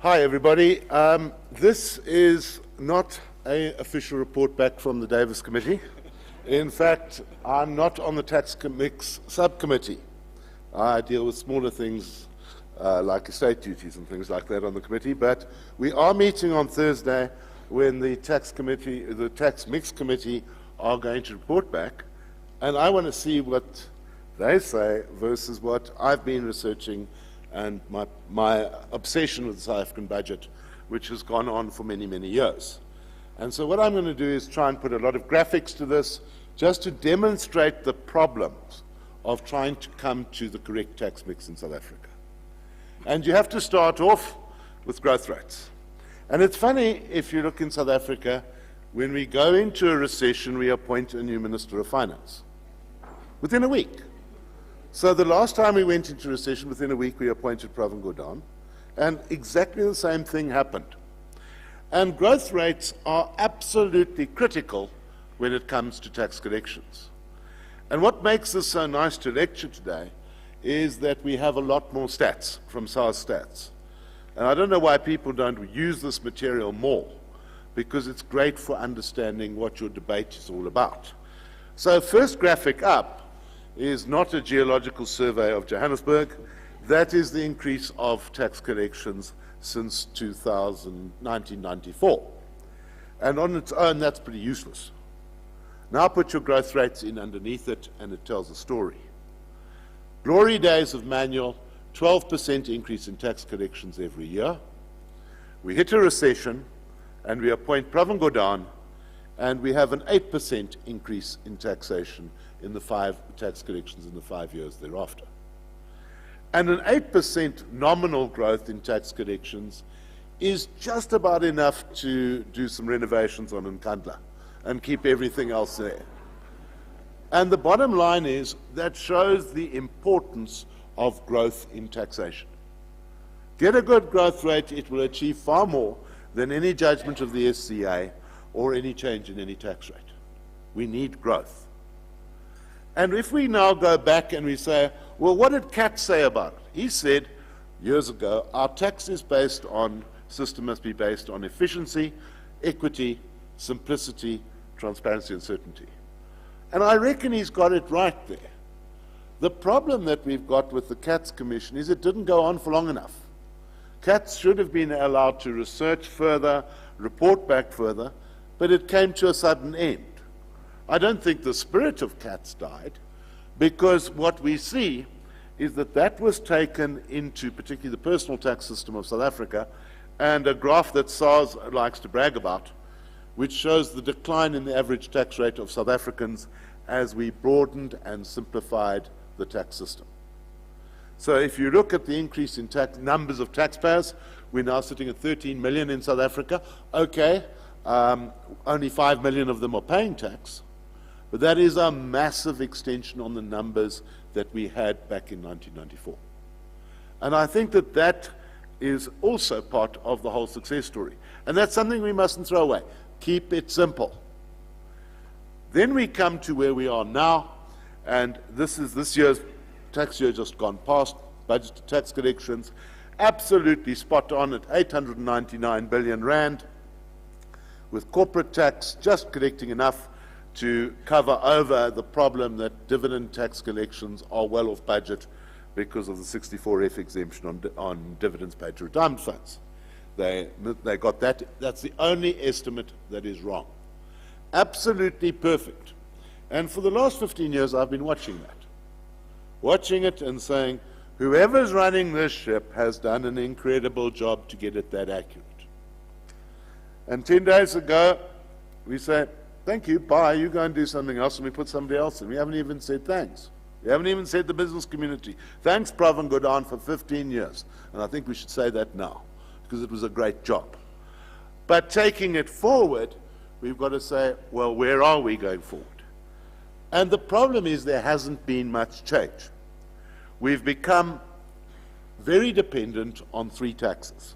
Hi, everybody. This is not an official report back from the Davis Committee. In fact, I'm not on the Tax Mix subcommittee. I deal with smaller things like estate duties and things like that on the committee, but we are meeting on Thursday when the Tax Mix committee are going to report back, and I want to see what they say versus what I've been researching and my obsession with the South African budget, which has gone on for many, many years. And so what I'm going to do is try and put a lot of graphics to this just to demonstrate the problems of trying to come to the correct tax mix in South Africa. And you have to start off with growth rates. And it's funny, if you look in South Africa, when we go into a recession, we appoint a new Minister of Finance within a week. So the last time we went into recession, within a week, we appointed Prof, and exactly the same thing happened. And growth rates are absolutely critical when it comes to tax collections. And what makes this so nice to lecture today is that we have a lot more stats from SARS Stats. And I don't know why people don't use this material more, because it's great for understanding what your debate is all about. So first graphic up is not a geological survey of Johannesburg. That is the increase of tax collections since 1994. And on its own, that's pretty useless. Now put your growth rates in underneath it, and it tells a story. Glory days of manual, 12% increase in tax collections every year. We hit a recession, and we appoint Prof, and we have an 8% increase in taxation in the tax collections in the 5 years thereafter. And an 8% nominal growth in tax collections is just about enough to do some renovations on Nkandla and keep everything else there. And the bottom line is that shows the importance of growth in taxation. Get a good growth rate, it will achieve far more than any judgment of the SCA or any change in any tax rate. We need growth. And if we now go back and we say, well, what did Katz say about it? He said years ago, our tax is based on, system must be based on efficiency, equity, simplicity, transparency, and certainty. And I reckon he's got it right there. The problem that we've got with the Katz Commission is it didn't go on for long enough. Katz should have been allowed to research further, report back further, but it came to a sudden end. I don't think the spirit of Katz died, because what we see is that that was taken into particularly the personal tax system of South Africa, and a graph that SARS likes to brag about, which shows the decline in the average tax rate of South Africans as we broadened and simplified the tax system. So if you look at the increase in numbers of taxpayers, we're now sitting at 13 million in South Africa. Okay, only 5 million of them are paying tax. But that is a massive extension on the numbers that we had back in 1994. And I think that that is also part of the whole success story. And that's something we mustn't throw away. Keep it simple. Then we come to where we are now, and this is this year's tax year just gone past, budget to tax collections, absolutely spot on at 899 billion rand, with corporate tax just collecting enough to cover over the problem that dividend tax collections are well off budget because of the 64F exemption on dividends paid to retirement funds. They got that. That's the only estimate that is wrong. Absolutely perfect. And for the last 15 years, I've been watching that. Watching it and saying, whoever's running this ship has done an incredible job to get it that accurate. And 10 days ago, we say, thank you, bye, you go and do something else, and we put somebody else in. We haven't even said thanks. We haven't even said the business community. Thanks, Prof, for 15 years. And I think we should say that now, because it was a great job. But taking it forward, we've got to say, well, where are we going forward? And the problem is there hasn't been much change. We've become very dependent on 3 taxes.